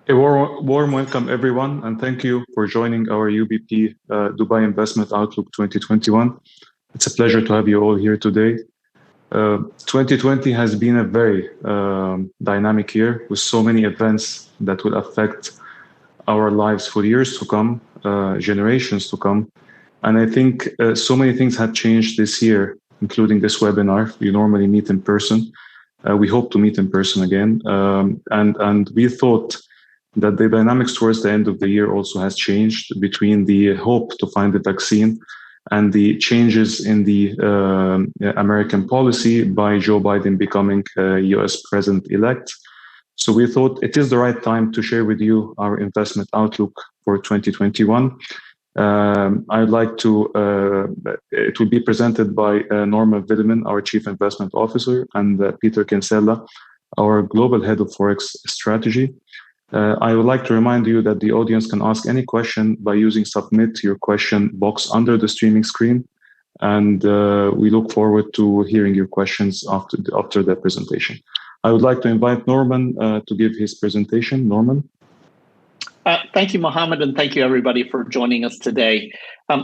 A warm welcome, everyone, and thank you for joining our UBP Dubai Investment Outlook 2021. It's a pleasure to have you all here today. 2020 has been a very dynamic year with so many events that will affect our lives for years to come, generations to come. And I think so many things have changed this year, including this webinar. We normally meet in person. We hope to meet in person again. And we thought that the dynamics towards the end of the year also has changed between the hope to find the vaccine and the changes in the American policy by Joe Biden becoming US president-elect. So we thought it is the right time to share with you our investment outlook for 2021. I'd like to, it will be presented by Norma Wideman, our Chief Investment Officer, and Peter Kinsella, our Global Head of Forex Strategy. I would like to remind you that the audience can ask any question by using submit your question box under the streaming screen. And we look forward to hearing your questions after the presentation. I would like to invite Norman to give his presentation. Norman. Thank you, Mohammed, and thank you, everybody, for joining us today.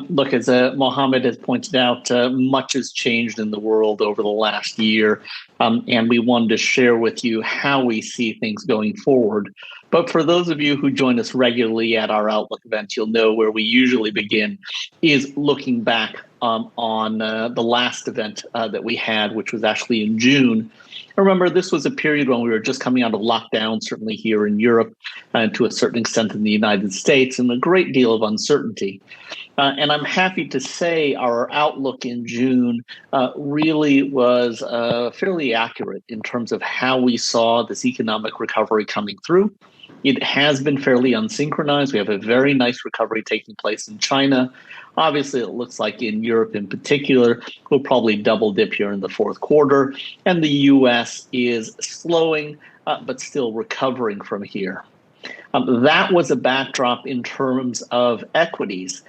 Look, as Mohammed has pointed out, much has changed in the world over the last year, and we wanted to share with you how we see things going forward. But for those of you who join us regularly at our Outlook events, you'll know where we usually begin is looking back on the last event that we had, which was actually in June. Remember, this was a period when we were just coming out of lockdown, certainly here in Europe, and to a certain extent in the United States, and a great deal of uncertainty. And I'm happy to say our outlook in June really was fairly accurate in terms of how we saw this economic recovery coming through. It has been fairly unsynchronized. We have a very nice recovery taking place in China. Obviously, it looks like in Europe in particular, we'll probably double dip here in the fourth quarter. And the US is slowing, but still recovering from here. That was a backdrop in terms of equities,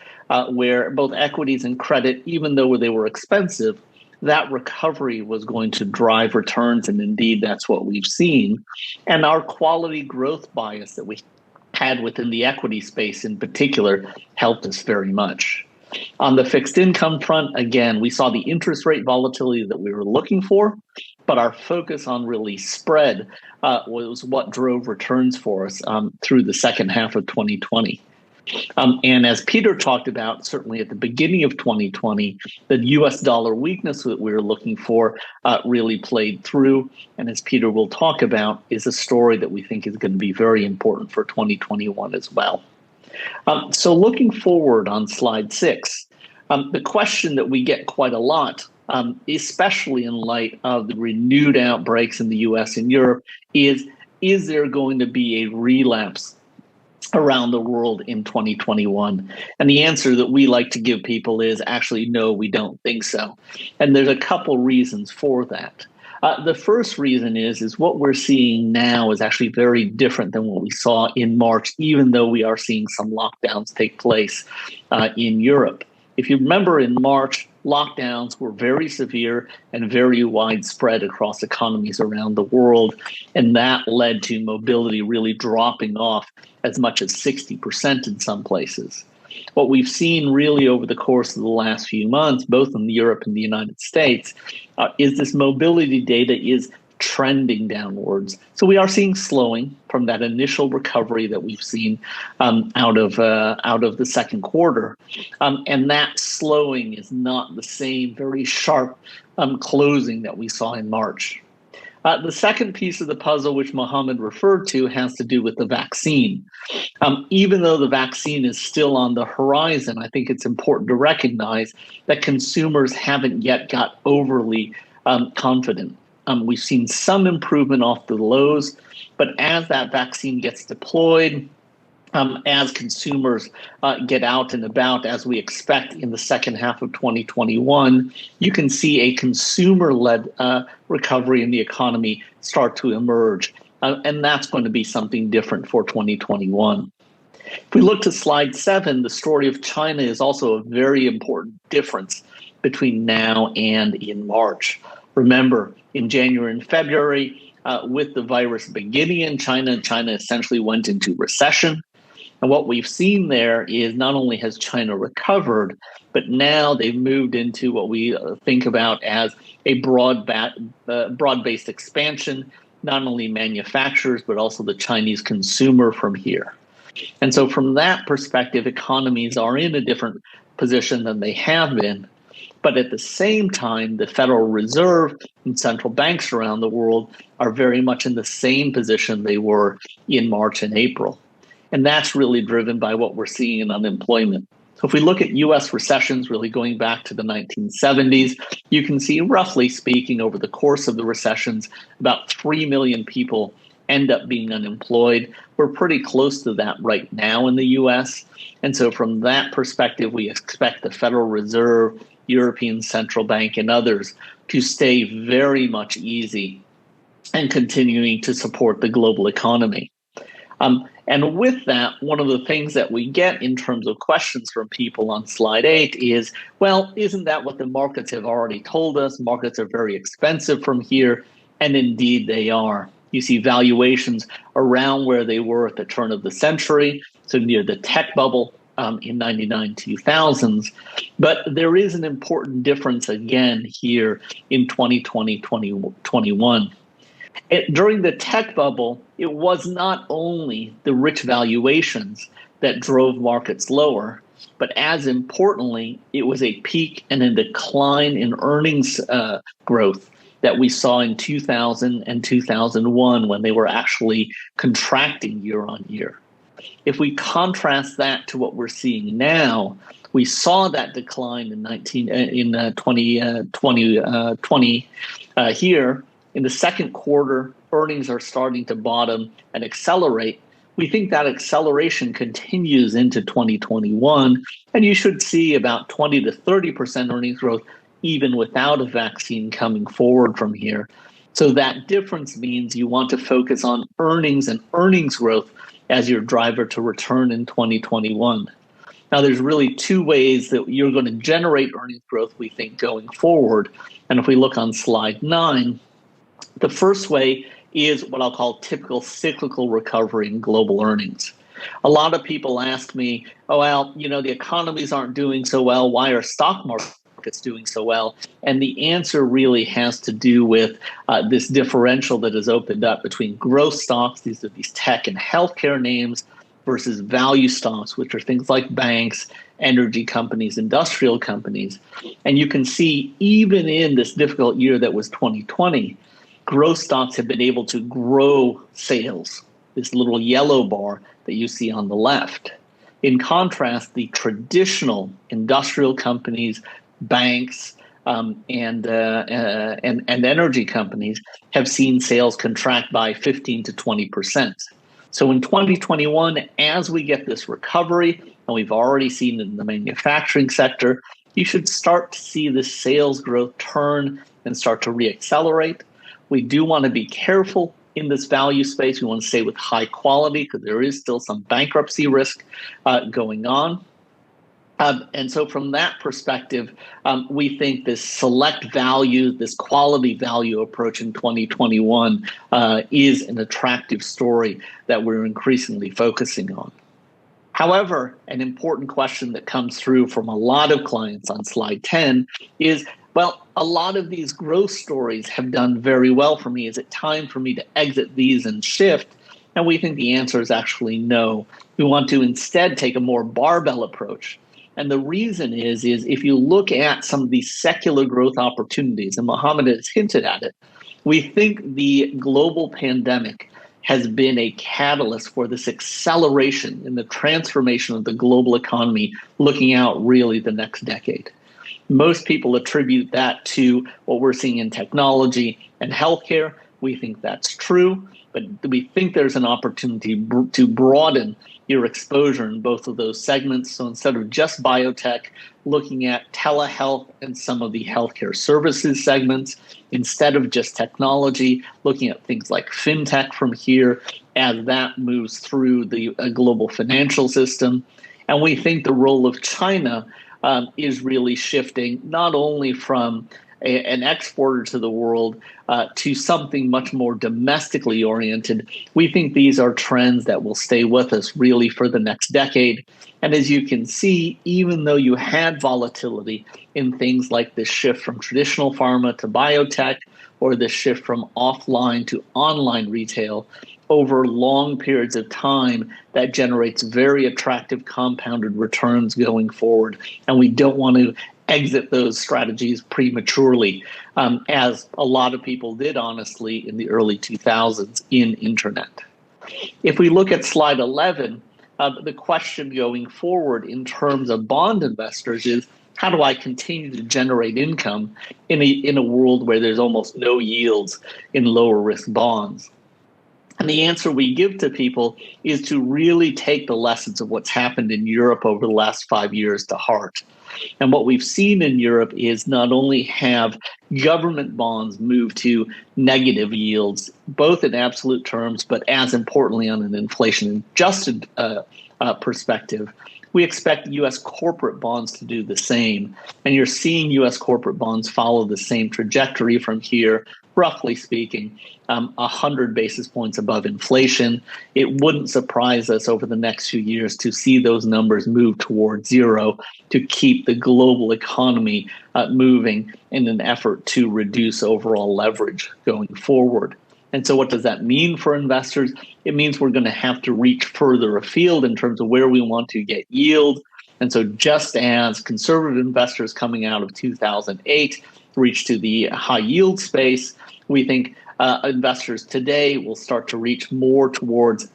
where both equities and credit, even though they were expensive, that recovery was going to drive returns, and indeed that's what we've seen. And our quality growth bias that we had within the equity space in particular helped us very much. On the fixed income front, again, we saw the interest rate volatility that we were looking for, but our focus on really spread was what drove returns for us through the second half of 2020. And as Peter talked about, certainly at the beginning of 2020, the US dollar weakness that we were looking for really played through. And as Peter will talk about, is a story that we think is going to be very important for 2021 as well. So looking forward on slide 6, the question that we get quite a lot, especially in light of the renewed outbreaks in the US and Europe, is there going to be a relapse around the world in 2021? And the answer that we like to give people is actually, no, we don't think so. And there's a couple reasons for that. The first reason is what we're seeing now is actually very different than what we saw in March, even though we are seeing some lockdowns take place in Europe. If you remember in March, lockdowns were very severe and very widespread across economies around the world. And that led to mobility really dropping off as much as 60% in some places. What we've seen really over the course of the last few months, both in Europe and the United States, is this mobility data is trending downwards. So we are seeing slowing from that initial recovery that we've seen out of the second quarter. And that slowing is not the same very sharp closing that we saw in March. The second piece of the puzzle, which Mohammed referred to, has to do with the vaccine. Even though the vaccine is still on the horizon, I think it's important to recognize that consumers haven't yet got overly confident. We've seen some improvement off the lows, but as that vaccine gets deployed, as consumers get out and about, as we expect in the second half of 2021, you can see a consumer-led recovery in the economy start to emerge. And that's going to be something different for 2021. If we look to slide 7, the story of China is also a very important difference between now and in March. Remember, in January and February, with the virus beginning in China. China essentially went into recession. And what we've seen there is not only has China recovered, but now they've moved into what we think about as a broad-based expansion, not only manufacturers, but also the Chinese consumer from here. And so from that perspective, economies are in a different position than they have been. But at the same time, the Federal Reserve and central banks around the world are very much in the same position they were in March and April. And that's really driven by what we're seeing in unemployment. So if we look at U.S. recessions, really going back to the 1970s, you can see, roughly speaking, over the course of the recessions, about 3 million people end up being unemployed. We're pretty close to that right now in the U.S. And so from that perspective, we expect the Federal Reserve, European Central Bank, and others to stay very much easy and continuing to support the global economy. And with that, one of the things that we get in terms of questions from people on slide 8 is, well, isn't that what the markets have already told us? Markets are very expensive from here, and indeed they are. You see valuations around where they were at the turn of the century, so near the tech bubble in 99, 2000s. But there is an important difference again here in 2020, 2021. During the tech bubble, it was not only the rich valuations that drove markets lower, but as importantly, it was a peak and a decline in earnings growth that we saw in 2000 and 2001 when they were actually contracting year on year. If we contrast that to what we're seeing now, we saw that decline in 2020 here. In the second quarter, earnings are starting to bottom and accelerate. We think that acceleration continues into 2021, and you should see about 20 to 30% earnings growth even without a vaccine coming forward from here. So that difference means you want to focus on earnings and earnings growth as your driver to return in 2021. Now, there's really two ways that you're going to generate earnings growth, we think, going forward. And if we look on slide 9, the first way is what I'll call typical cyclical recovery in global earnings. A lot of people ask me, oh, well, the economies aren't doing so well. Why are stock markets doing so well? And the answer really has to do with this differential that has opened up between growth stocks, these are these tech and healthcare names, versus value stocks, which are things like banks, energy companies, industrial companies. And you can see even in this difficult year that was 2020, growth stocks have been able to grow sales, this little yellow bar that you see on the left. In contrast, the traditional industrial companies, banks, and energy companies have seen sales contract by 15 to 20%. So in 2021, as we get this recovery, and we've already seen it in the manufacturing sector, you should start to see the sales growth turn and start to reaccelerate. We do want to be careful in this value space. We want to stay with high quality because there is still some bankruptcy risk going on. And so from that perspective, we think this select value, this quality value approach in 2021 is an attractive story that we're increasingly focusing on. However, an important question that comes through from a lot of clients on slide 10 is, well, a lot of these growth stories have done very well for me. Is it time for me to exit these and shift? And we think the answer is actually no. We want to instead take a more barbell approach. And the reason is if you look at some of these secular growth opportunities, and Mohammed has hinted at it, we think the global pandemic has been a catalyst for this acceleration in the transformation of the global economy, looking out really the next decade. Most people attribute that to what we're seeing in technology and healthcare. We think that's true, but we think there's an opportunity to broaden your exposure in both of those segments. So instead of just biotech, looking at telehealth and some of the healthcare services segments, instead of just technology, looking at things like fintech from here as that moves through the global financial system. And we think the role of China is really shifting, not only from an exporter to the world to something much more domestically oriented, we think these are trends that will stay with us really for the next decade. And as you can see, even though you had volatility in things like the shift from traditional pharma to biotech, or the shift from offline to online retail, over long periods of time, that generates very attractive compounded returns going forward. And we don't want to exit those strategies prematurely, as a lot of people did, honestly, in the early 2000s in internet. If we look at slide 11, the question going forward in terms of bond investors is, how do I continue to generate income in a world where there's almost no yields in lower risk bonds? And the answer we give to people is to really take the lessons of what's happened in Europe over the last 5 years to heart. And what we've seen in Europe is not only have government bonds move to negative yields, both in absolute terms, but as importantly on an inflation-adjusted perspective, we expect U.S. corporate bonds to do the same. And you're seeing U.S. corporate bonds follow the same trajectory from here, roughly speaking, 100 basis points above inflation. It wouldn't surprise us over the next few years to see those numbers move towards zero to keep the global economy moving in an effort to reduce overall leverage going forward. And so what does that mean for investors? It means we're going to have to reach further afield in terms of where we want to get yield. And so just as conservative investors coming out of 2008 reached to the high yield space, we think investors today will start to reach more towards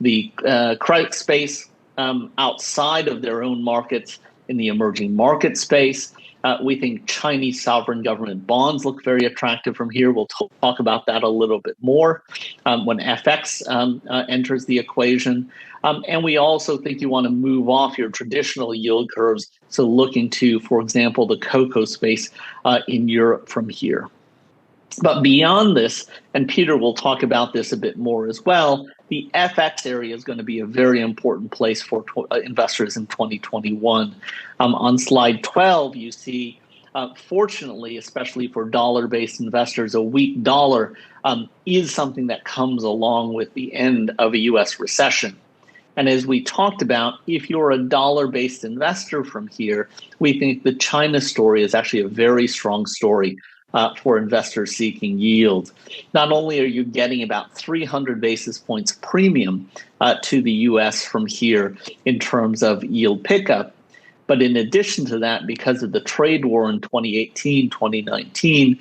the credit space outside of their own markets in the emerging market space. We think Chinese sovereign government bonds look very attractive from here. We'll talk about that a little bit more when FX enters the equation. And we also think you want to move off your traditional yield curves. So looking to, for example, the cocoa space in Europe from here. But beyond this, and Peter will talk about this a bit more as well, the FX area is going to be a very important place for investors in 2021. On slide 12, you see, fortunately, especially for dollar-based investors, a weak dollar is something that comes along with the end of a U.S. recession. And as we talked about, if you're a dollar-based investor from here, we think the China story is actually a very strong story for investors seeking yield. Not only are you getting about 300 basis points premium to the U.S. from here in terms of yield pickup, but in addition to that, because of the trade war in 2018, 2019,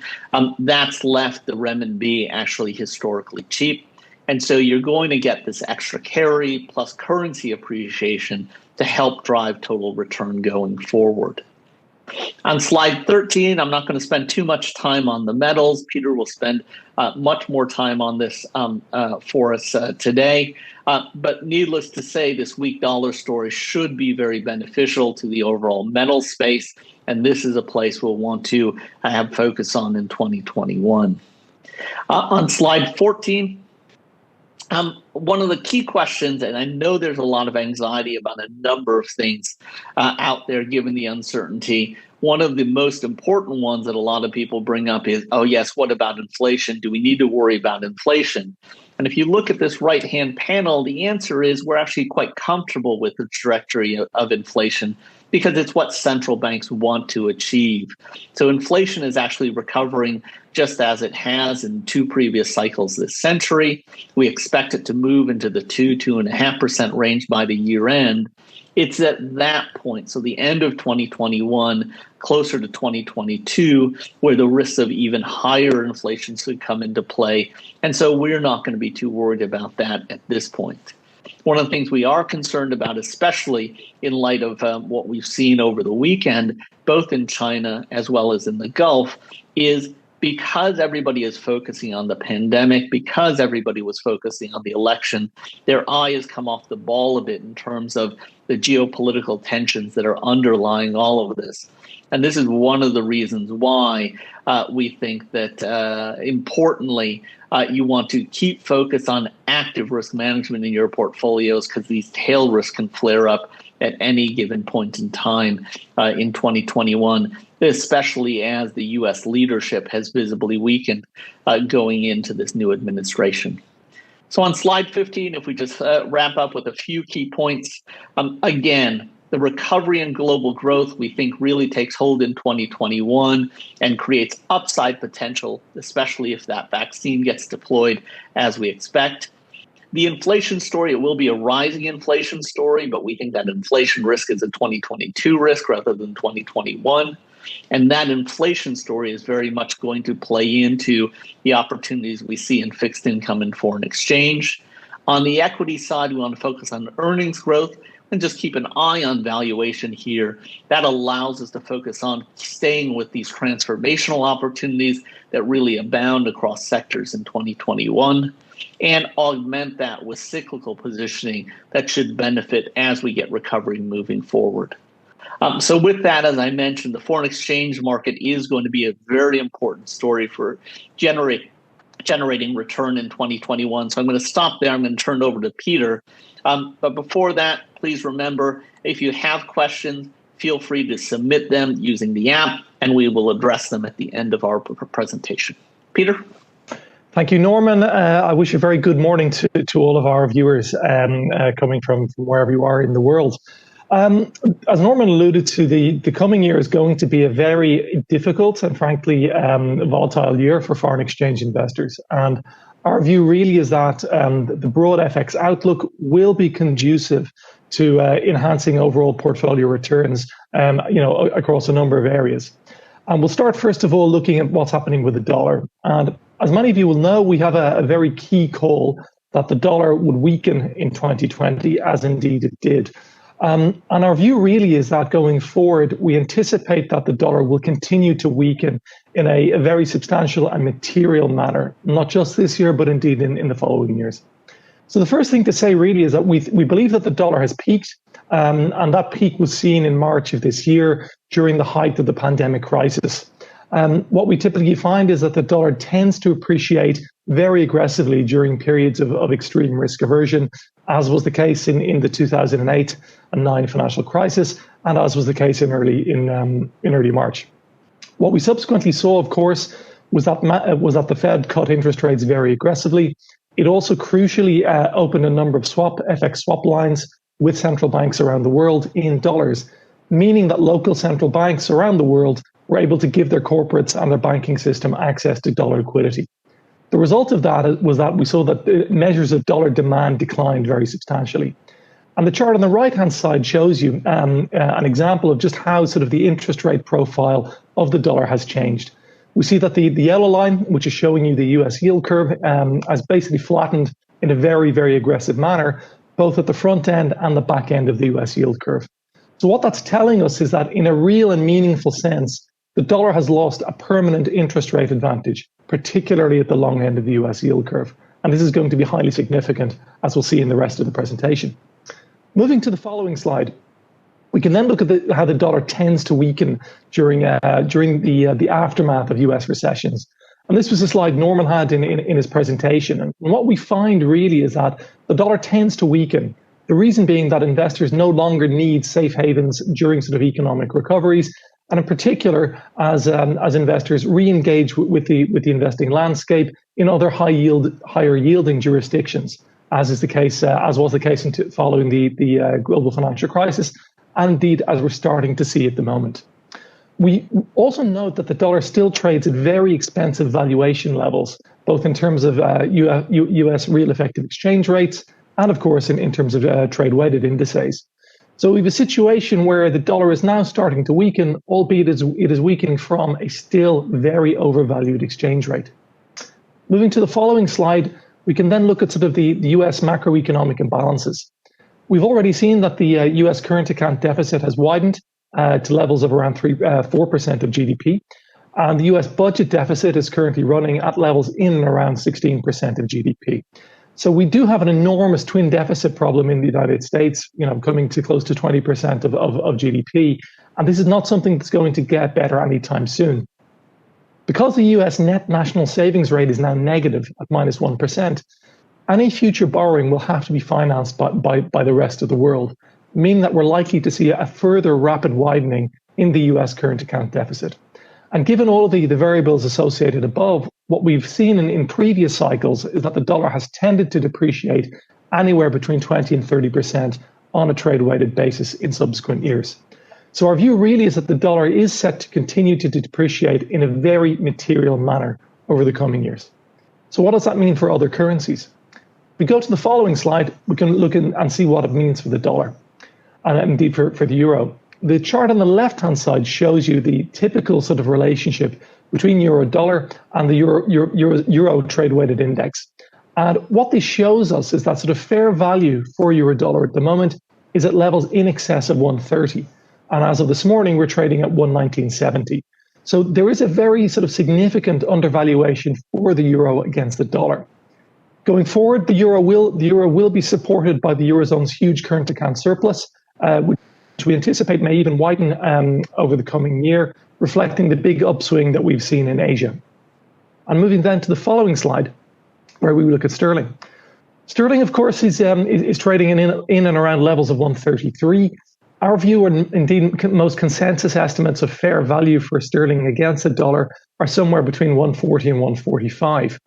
that's left the renminbi actually historically cheap. And so you're going to get this extra carry plus currency appreciation to help drive total return going forward. On slide 13, I'm not going to spend too much time on the metals. Peter will spend much more time on this for us today. But needless to say, this weak dollar story should be very beneficial to the overall metal space. And this is a place we'll want to have focus on in 2021. On slide 14, one of the key questions, and I know there's a lot of anxiety about a number of things out there given the uncertainty. One of the most important ones that a lot of people bring up is, oh yes, what about inflation? Do we need to worry about inflation? And if you look at this right-hand panel, the answer is we're actually quite comfortable with the trajectory of inflation because it's what central banks want to achieve. So inflation is actually recovering just as it has in two previous cycles this century. We expect it to move into the 2.5% range by the year end. It's at that point, so the end of 2021, closer to 2022, where the risks of even higher inflation could come into play. And so we're not going to be too worried about that at this point. One of the things we are concerned about, especially in light of what we've seen over the weekend, both in China as well as in the Gulf, is because everybody is focusing on the pandemic, because everybody was focusing on the election, their eye has come off the ball a bit in terms of the geopolitical tensions that are underlying all of this. And this is one of the reasons why we think that, importantly, you want to keep focus on active risk management in your portfolios, because these tail risks can flare up at any given point in time in 2021, especially as the U.S. leadership has visibly weakened going into this new administration. So on slide 15, if we just wrap up with a few key points, again, the recovery in global growth, we think, really takes hold in 2021 and creates upside potential, especially if that vaccine gets deployed as we expect. The inflation story, it will be a rising inflation story, but we think that inflation risk is a 2022 risk rather than 2021. And that inflation story is very much going to play into the opportunities we see in fixed income and foreign exchange. On the equity side, we want to focus on earnings growth and just keep an eye on valuation here. That allows us to focus on staying with these transformational opportunities that really abound across sectors in 2021, and augment that with cyclical positioning that should benefit as we get recovery moving forward. So with that, as I mentioned, the foreign exchange market is going to be a very important story for generating return in 2021. So I'm going to stop there. I'm going to turn it over to Peter. But before that, please remember, if you have questions, feel free to submit them using the app, and we will address them at the end of our presentation. Peter? Thank you, Norman. I wish a very good morning to all of our viewers coming from wherever you are in the world. As Norman alluded to, the coming year is going to be a very difficult and frankly volatile year for foreign exchange investors. And our view really is that the broad FX outlook will be conducive to enhancing overall portfolio returns, across a number of areas. And we'll start first of all looking at what's happening with the dollar. And as many of you will know, we have a very key call that the dollar would weaken in 2020, as indeed it did. And our view really is that going forward, we anticipate that the dollar will continue to weaken in a very substantial and material manner, not just this year, but indeed in the following years. So the first thing to say really is that we believe that the dollar has peaked, and that peak was seen in March of this year during the height of the pandemic crisis. What we typically find is that the dollar tends to appreciate very aggressively during periods of extreme risk aversion, as was the case in the 2008 and 9 financial crisis, and as was the case in early March. What we subsequently saw, of course, was that the Fed cut interest rates very aggressively. It also crucially opened a number of FX swap lines with central banks around the world in dollars, meaning that local central banks around the world were able to give their corporates and their banking system access to dollar liquidity. The result of that was that we saw that measures of dollar demand declined very substantially. And the chart on the right-hand side shows you an example of just how sort of the interest rate profile of the dollar has changed. We see that the yellow line, which is showing you the US yield curve, has basically flattened in a very, very aggressive manner, both at the front end and the back end of the US yield curve. So what that's telling us is that in a real and meaningful sense, the dollar has lost a permanent interest rate advantage, particularly at the long end of the US yield curve. And this is going to be highly significant, as we'll see in the rest of the presentation. Moving to the following slide, we can then look at how the dollar tends to weaken during the aftermath of US recessions. And this was a slide Norman had in his presentation. And what we find really is that the dollar tends to weaken. The reason being that investors no longer need safe havens during sort of economic recoveries, and in particular, as investors re-engage with the investing landscape in other higher yielding jurisdictions, as was the case following the global financial crisis, and indeed as we're starting to see at the moment. We also note that the dollar still trades at very expensive valuation levels, both in terms of US real effective exchange rates, and of course in terms of trade-weighted indices. So we have a situation where the dollar is now starting to weaken, albeit it is weakening from a still very overvalued exchange rate. Moving to the following slide, we can then look at sort of the US macroeconomic imbalances. We've already seen that the US current account deficit has widened to levels of around 4% of GDP. And the US budget deficit is currently running at levels in and around 16% of GDP. So we do have an enormous twin deficit problem in the United States, coming to close to 20% of GDP. And this is not something that's going to get better anytime soon. Because the US net national savings rate is now negative at -1%, any future borrowing will have to be financed by the rest of the world, meaning that we're likely to see a further rapid widening in the US current account deficit. And given all of the variables associated above, what we've seen in previous cycles is that the dollar has tended to depreciate anywhere between 20 and 30% on a trade-weighted basis in subsequent years. So our view really is that the dollar is set to continue to depreciate in a very material manner over the coming years. So what does that mean for other currencies? If we go to the following slide, we can look and see what it means for the dollar, and indeed for the euro. The chart on the left-hand side shows you the typical sort of relationship between euro-dollar and the euro trade-weighted index. And what this shows us is that sort of fair value for euro-dollar at the moment is at levels in excess of 130. And as of this morning, we're trading at 119.70. So there is a very sort of significant undervaluation for the euro against the dollar. Going forward, the euro will be supported by the Eurozone's huge current account surplus, which we anticipate may even widen over the coming year, reflecting the big upswing that we've seen in Asia. And moving then to the following slide, where we look at sterling. Sterling, of course, is trading in and around levels of 133. Our view, and indeed most consensus estimates of fair value for sterling against the dollar, are somewhere between 140 and 145.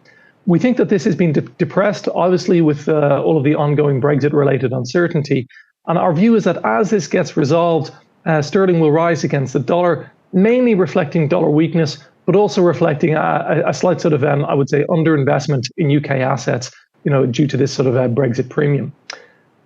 We think that this has been depressed, obviously, with all of the ongoing Brexit-related uncertainty. And our view is that as this gets resolved, sterling will rise against the dollar, mainly reflecting dollar weakness, but also reflecting a slight sort of, I would say, underinvestment in UK assets, due to this sort of Brexit premium.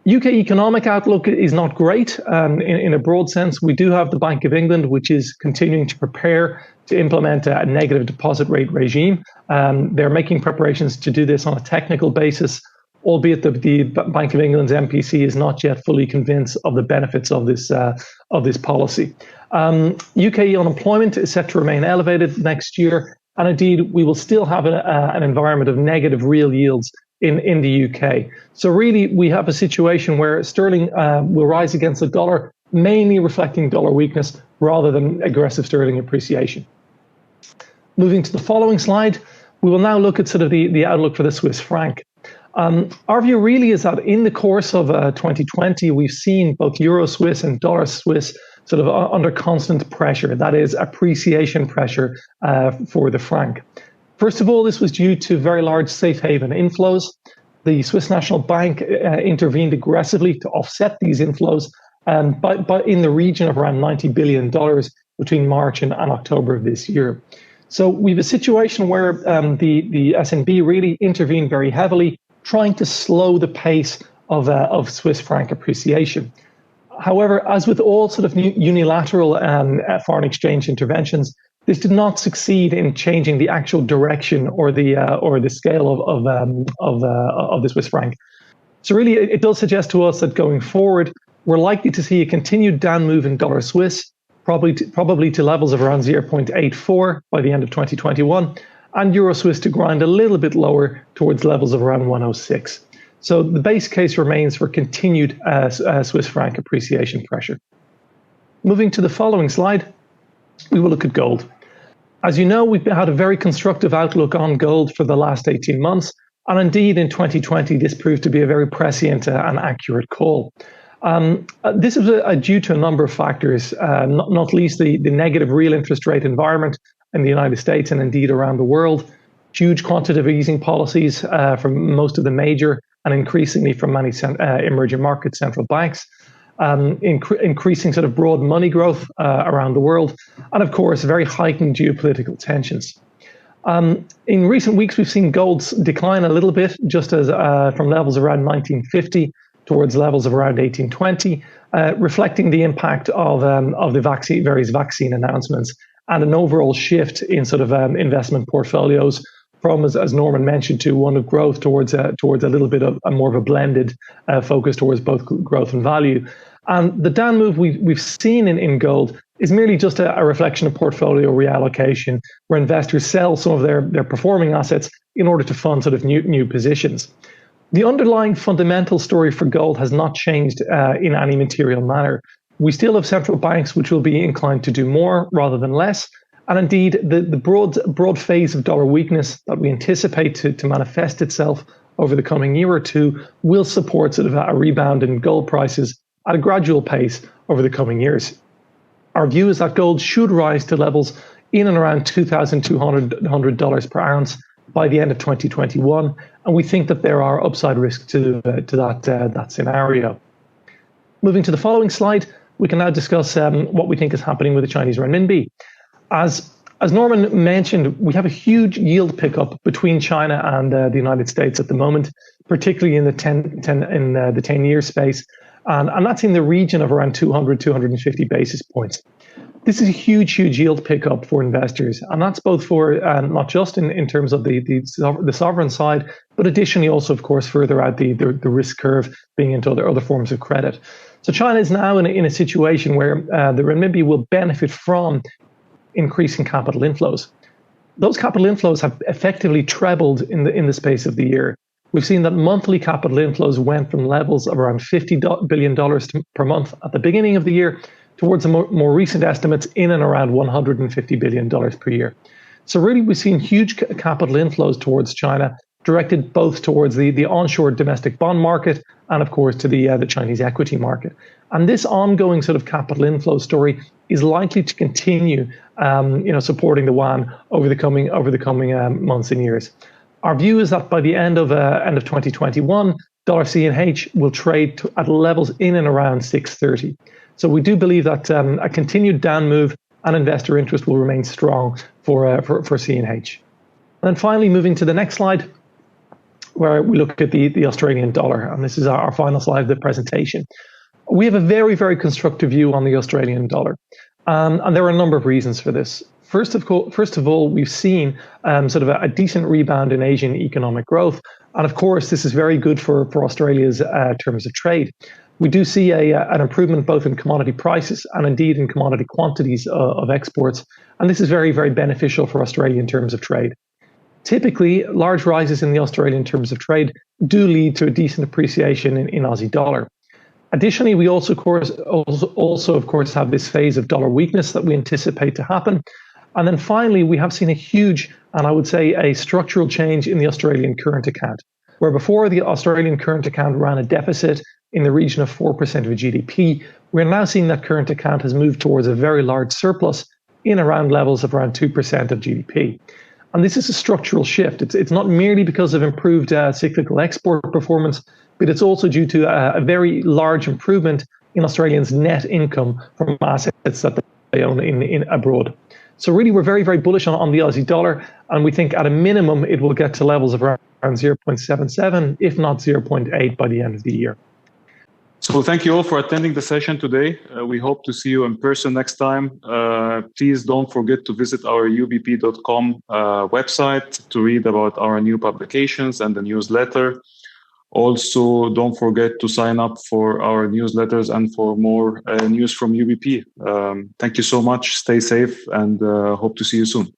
UK economic outlook is not great in a broad sense. We do have the Bank of England, which is continuing to prepare to implement a negative deposit rate regime. They're making preparations to do this on a technical basis, albeit the Bank of England's MPC is not yet fully convinced of the benefits of this policy. UK unemployment is set to remain elevated next year, and indeed we will still have an environment of negative real yields in the UK. So really we have a situation where sterling will rise against the dollar, mainly reflecting dollar weakness rather than aggressive sterling appreciation. Moving to the following slide, we will now look at sort of the outlook for the Swiss franc. Our view really is that in the course of 2020, we've seen both Euro Swiss and Dollar Swiss sort of under constant pressure, that is appreciation pressure for the franc. First of all, this was due to very large safe haven inflows. The Swiss National Bank intervened aggressively to offset these inflows, but in the region of around $90 billion between March and October of this year. So we have a situation where the SNB really intervened very heavily, trying to slow the pace of Swiss franc appreciation. However, as with all sort of unilateral foreign exchange interventions, this did not succeed in changing the actual direction or the scale of the Swiss franc. So really, it does suggest to us that going forward, we're likely to see a continued down move in dollar Swiss, probably to levels of around 0.84 by the end of 2021, and Euro Swiss to grind a little bit lower towards levels of around 106. So the base case remains for continued Swiss franc appreciation pressure. Moving to the following slide, we will look at gold. As you know, we've had a very constructive outlook on gold for the last 18 months. And indeed, in 2020, this proved to be a very prescient and accurate call. This is due to a number of factors, not least the negative real interest rate environment in the United States and indeed around the world, huge quantitative easing policies from most of the major and increasingly from many emerging market central banks, increasing sort of broad money growth around the world, and of course, very heightened geopolitical tensions. In recent weeks, we've seen gold decline a little bit, just as from levels around 1950 towards levels of around 1820, reflecting the impact of the various vaccine announcements and an overall shift in sort of investment portfolios from, as Norman mentioned, to one of growth towards a little bit of more of a blended focus towards both growth and value. And the down move we've seen in gold is merely just a reflection of portfolio reallocation, where investors sell some of their performing assets in order to fund sort of new positions. The underlying fundamental story for gold has not changed in any material manner. We still have central banks which will be inclined to do more rather than less. And indeed, the broad phase of dollar weakness that we anticipate to manifest itself over the coming year or two will support sort of a rebound in gold prices at a gradual pace over the coming years. Our view is that gold should rise to levels in and around $2,200 per ounce by the end of 2021, and we think that there are upside risks to that scenario. Moving to the following slide, we can now discuss what we think is happening with the Chinese renminbi. As Norman mentioned, we have a huge yield pickup between China and the United States at the moment, particularly in the 10-year space, and that's in the region of around 250 basis points. This is a huge yield pickup for investors, and that's both for not just in terms of the sovereign side, but additionally also, of course, further out the risk curve being into other forms of credit. So China is now in a situation where the renminbi will benefit from increasing capital inflows. Those capital inflows have effectively trebled in the space of the year. We've seen that monthly capital inflows went from levels of around $50 billion per month at the beginning of the year towards the more recent estimates in and around $150 billion per year. So really, we've seen huge capital inflows towards China, directed both towards the onshore domestic bond market and, of course, to the Chinese equity market. And this ongoing sort of capital inflow story is likely to continue, supporting the yuan over the coming months and years. Our view is that by the end of 2021, dollar CNH will trade at levels in and around 630. So we do believe that a continued down move and investor interest will remain strong for CNH. And then finally, moving to the next slide, where we look at the Australian dollar, and this is our final slide of the presentation. We have a very constructive view on the Australian dollar, and there are a number of reasons for this. First of all, we've seen sort of a decent rebound in Asian economic growth, and of course, this is very good for Australia's terms of trade. We do see an improvement both in commodity prices and indeed in commodity quantities of exports, and this is very beneficial for Australia in terms of trade. Typically, large rises in the Australian terms of trade do lead to a decent appreciation in Aussie dollar. Additionally, we also of course have this phase of dollar weakness that we anticipate to happen. And then finally, we have seen a huge, and I would say a structural change in the Australian current account, where before the Australian current account ran a deficit in the region of 4% of GDP, we're now seeing that current account has moved towards a very large surplus in around levels of around 2% of GDP. And this is a structural shift. It's not merely because of improved cyclical export performance, but it's also due to a very large improvement in Australians' net income from assets that they own in abroad. So really, we're very bullish on the Aussie dollar, and we think at a minimum it will get to levels of around 0.77, if not 0.8 by the end of the year. So thank you all for attending the session today. We hope to see you in person next time. Please don't forget to visit our ubp.com website to read about our new publications and the newsletter. Also, don't forget to sign up for our newsletters and for more news from UBP. Thank you so much. Stay safe and hope to see you soon.